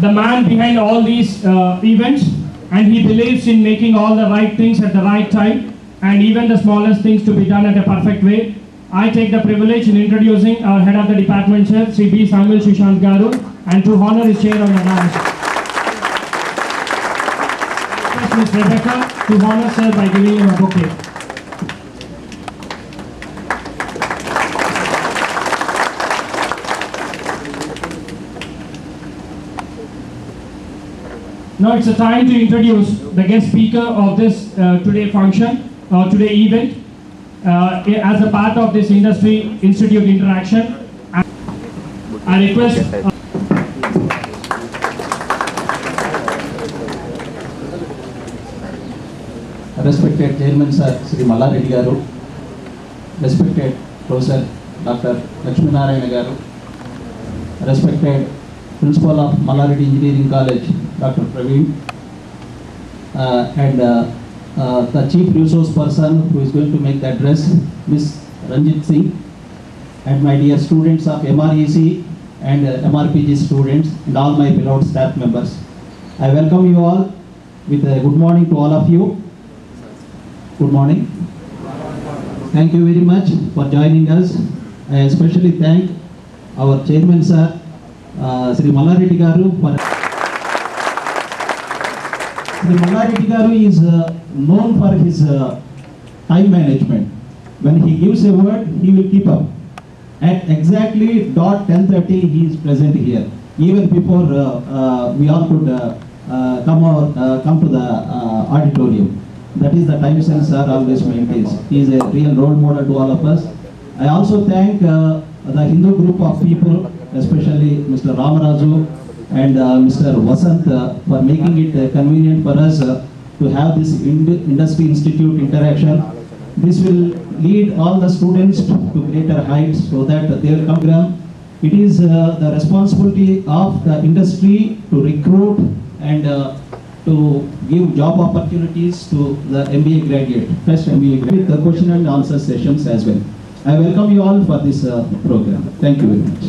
the man behind all these events, and he believes in making all the right things at the right time, and even the smallest things to be done at a perfect way. I take the privilege in introducing our head of the department, Sir, Sri B. Samuel Sushant Garu, and to honor his chair on the dais. Ms. Rebecca to honor Sir by giving him a bouquet. Now it's a time to introduce the guest speaker of this today function or today event as a part of this industry institute interaction. I request respected Chairman Sir Sri Mallareddy Garu, respected Professor Dr. Lakshmi Narayana Garu, respected Principal of Mallareddy Engineering College Dr. Praveen, and the Chief Resource Person who is going to make the address, Ms. Ranjit Singh, and my dear students of MREC and MRPG students and all my beloved staff members. I welcome you all with a good morning to all of you. Good morning. Thank you very much for joining us. I especially thank our Chairman Sir, Sri Mallareddy Garu. Sri Mallareddy Garu is known for his time management. When he gives a word, he will keep up. At exactly .10:30, he is present here. Even before we all could come to the auditorium. That is the time sense Sir always maintains. He is a real role model to all of us. I also thank the Hindu group of people, especially Mr. Ramaraju and Mr. Vasant for making it convenient for us to have this industry institute interaction. This will lead all the students to greater heights so that they will come. It is the responsibility of the industry to recruit and to give job opportunities to the MBA graduate, first MBA graduate, the question and answer sessions as well. I welcome you all for this program. Thank you very much.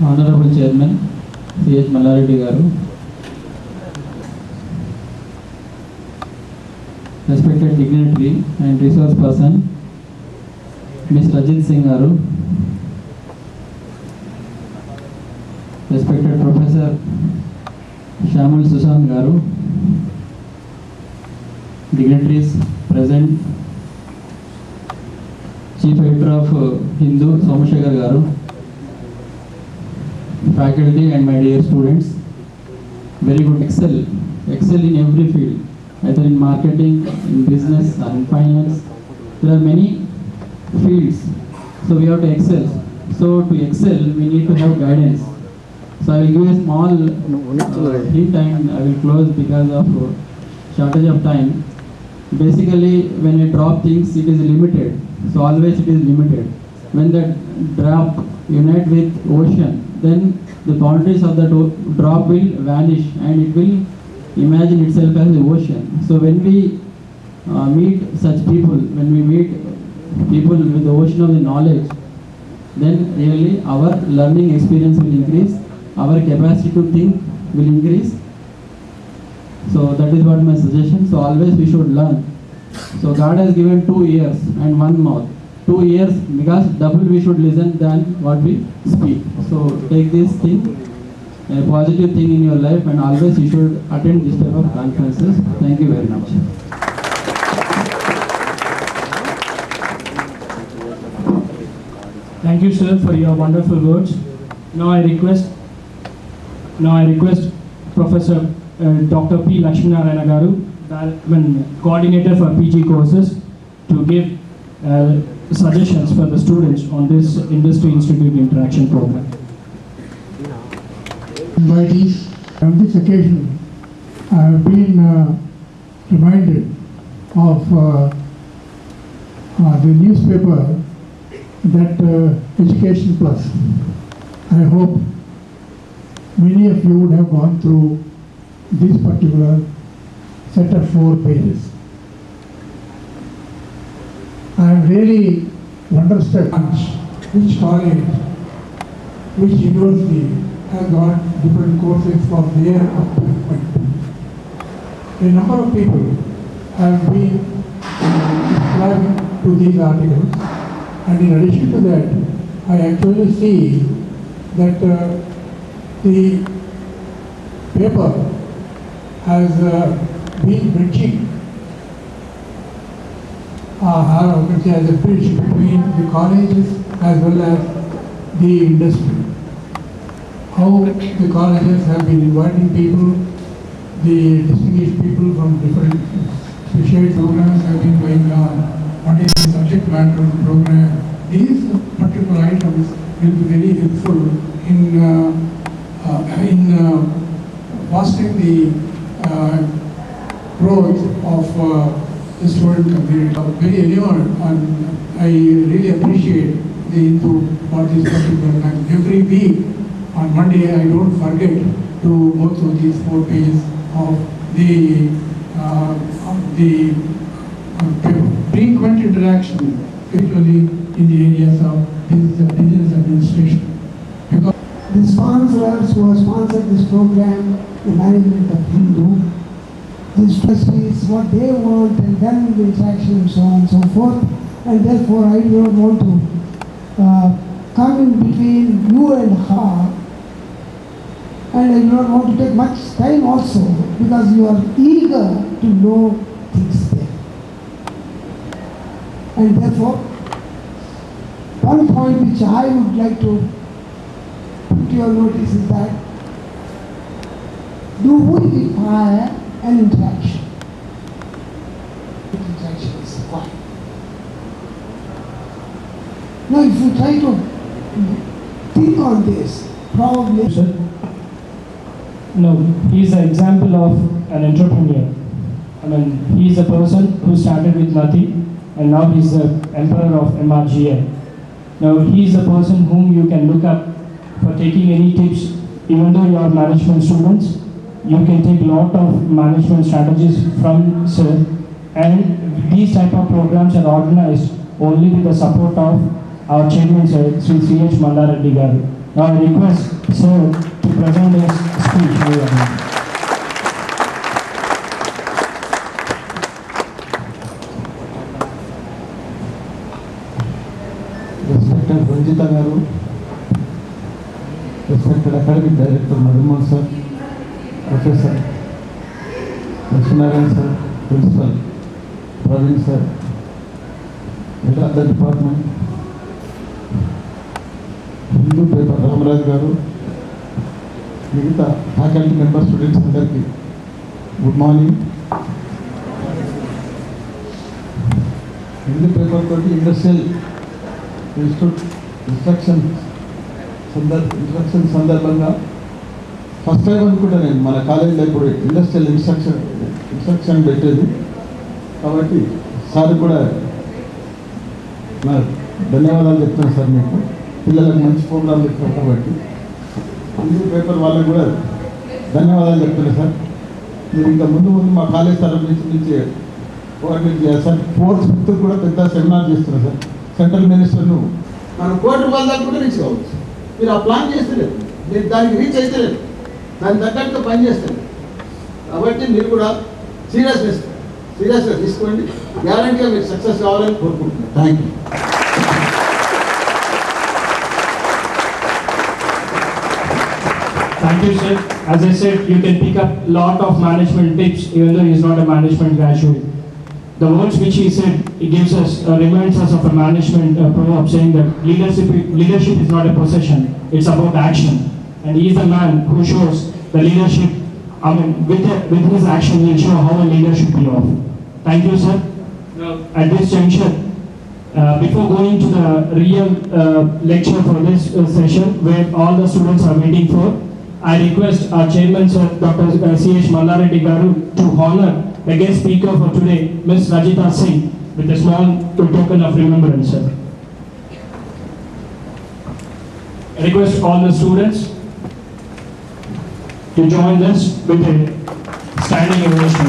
Honorable Chairman, C.H. Mallareddy Garu, respected dignitary and resource person, Ms. Ranjit Singh Garu, respected Professor Shamul Sushant Garu, dignitaries present, Chief Editor of Hindu Somashekar Garu, faculty and my dear students, very good, excel in every field, either in marketing, in business or in finance. There are many fields, so we have to excel. So to excel, we need to have guidance. So I will give a small hint and I will close because of shortage of time. Basically, when we drop things, it is limited. So always it is limited. When the drop unite with ocean, then the boundaries of the drop will vanish and it will imagine itself as the ocean. So when we meet such people, when we meet people with the ocean of the knowledge, then really our learning experience will increase, our capacity to think will increase. So that is what my suggestion. So always we should learn. So God has given 2 ears and 1 mouth. 2 ears because double we should listen than what we speak. So take this thing, a positive thing in your life, and always you should attend this type of conferences. Thank you very much. Thank you, sir, for your wonderful words. Now I request Professor Dr. P. Lakshmi Narayana Garu, coordinator for PG courses, to give suggestions for the students on this Industry Institute Interaction Program. Invitees, on this occasion, I have been reminded of the newspaper that Education Plus. I hope many of you would have gone through this particular set of 4 pages. I am really wonderstruck which college, which university has got different courses for their upliftment. A number of people have been subscribed to these articles, and in addition to that, I actually see that the paper has been bridging, as a bridge between the colleges as well as the industry. How the colleges have been inviting people, the distinguished people from different special programs have been going on. What is the subject matter of the program? These particular items will be very helpful in fostering the growth of the student community. Very elegant, and I really appreciate the input for this particular time. Every week on Monday, I don't forget to go through these 4 pages of the frequent interaction, particularly in the areas of business administration. Because the sponsors who have sponsored this program, the management of Hindu, the trustees, what they want, and then the interaction and so on and so forth. And therefore, I do not want to come in between you and her. And I do not want to take much time also, because you are eager to know things there. And therefore, one point which I would like to put to your notice is that, do we require an interaction? Interaction is required. Now, if you try to think on this, probably... No, he is an example of an entrepreneur. I mean, he is a person who started with nothing, and now he is the emperor of MREC. Now, he is a person whom you can look up for taking any tips. Even though you are management students, you can take a lot of management strategies from sir. And these type of programs are organized only with the support of our chairman, sir, Sri C.H. Mallareddy Garu. Now, I request sir to present his speech. Respected Ranjita Garu, respected Academic Director Madhumohan sir, Professor Lakshminarayan sir, Principal Praveen sir, head of the department, Hindu paper Ramaraj Garu, మిగతా faculty member students అందరికీ good morning. Hindi paper తోటి industrial instruction సందర్భంగా first time అనుకుంటా నేను మన కాలేజీలో ఇప్పుడు industrial instruction పెట్టేది. కాబట్టి సార్ కూడా నా ధన్యవాదాలు చెప్తాను సార్. మీకు పిల్లలకు మంచి ప్రోగ్రాం చెప్తాను కాబట్టి హిందీ పేపర్ వాళ్ళకు కూడా ధన్యవాదాలు చెప్తున్నాను సార్. మీరు ఇంకా ముందు మా కాలేజ్ తరఫు నుంచి కోఆర్డినేట్ చేయాలి సార్. 4th 5th కూడా పెద్ద సెమినార్ చేస్తున్నారు సార్. సెంట్రల్ మినిస్టర్ను మనం ₹1,00,00,000 దాకా కూడా రీచ్ కావచ్చు. మీరు ఆ ప్లాన్ చేస్తలేదు, మీరు దానికి రీచ్ అయితే లేదు, దానికి తగ్గట్టుగా పని చేస్తారు. కాబట్టి మీరు కూడా సీరియస్గా తీసుకోండి. గ్యారంటీగా మీరు సక్సెస్ కావాలని కోరుకుంటున్నాను. Thank you. Thank you, sir. As I said, you can pick up a lot of management tips even though he is not a management graduate. The words which he said, it gives us, reminds us of a management proverb saying that leadership is not a possession, it's about action. And he is a man who shows the leadership, I mean, with his action, he will show how a leader should be of. Thank you, sir. Now, at this juncture, before going to the real lecture for this session, where all the students are waiting for, I request our chairman, sir, Dr. C.H. Mallareddy Garu, to honor the guest speaker for today, Ms. Rajita Singh, with a small token of remembrance, sir. I request all the students to join us with a standing ovation.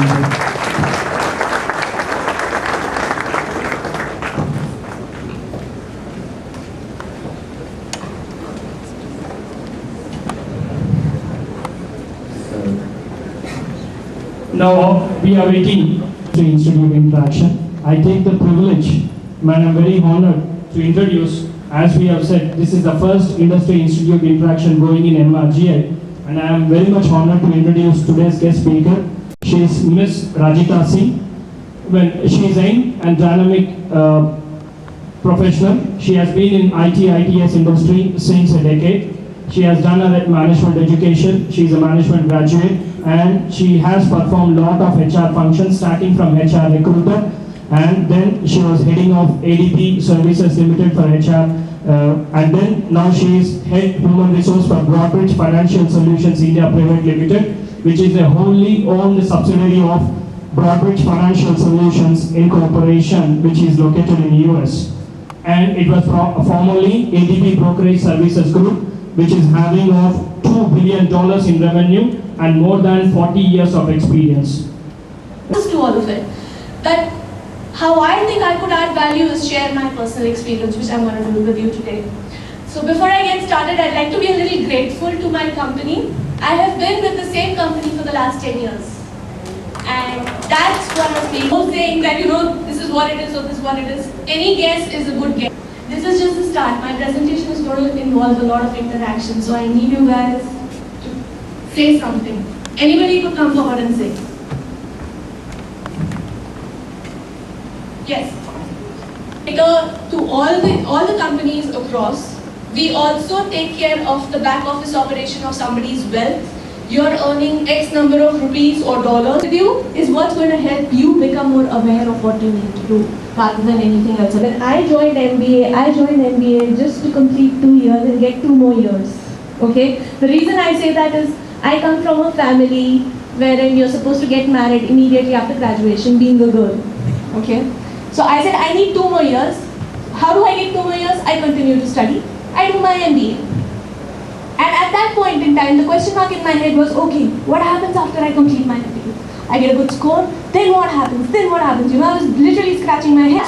Now we are waiting to Institute Interaction. I take the privilege, and I am very honored to introduce, as we have said, this is the first Industry Institute Interaction going in MRGI, and I am very much honored to introduce today's guest speaker. She is Miss Rajita Singh. She is young and dynamic professional. She has been in ITS industry since a decade. She has done her management education. She is a management graduate, and she has performed lot of HR functions, starting from HR recruiter, and then she was heading of ADP Services Limited for HR, and then now she is head human resource for Broadridge Financial Solutions India Private Limited, which is a wholly owned subsidiary of Broadridge Financial Solutions Incorporation, which is located in US, and it was formerly ADP Brokerage Services Group, which is having of $2 billion in revenue and more than 40 years of experience. To all of it, that how I think I could add value is share my personal experience, which I'm going to do with you today. So before I get started, I'd like to be a little grateful to my company. I have been with the same company for the last 10 years. And that's what has made me saying that, this is what it is or this is what it is. Any guess is a good guess. This is just the start. My presentation is going to involve a lot of interaction, so I need you guys to say something. Anybody could come forward and say. Yes. To all the companies across, we also take care of the back office operation of somebody's wealth. You're earning X number of rupees or dollars with you is what's going to help you become more aware of what you need to do rather than anything else. When I joined MBA just to complete 2 years and get 2 more years. Okay? The reason I say that is I come from a family wherein you're supposed to get married immediately after graduation, being a girl. Okay? So I said I need 2 more years. How do I get 2 more years? I continue to study. I do my MBA. And at that point in time, the question mark in my head was, okay, what happens after I complete my MBA? I get a good score, then what happens? Then what happens? I was literally scratching my head.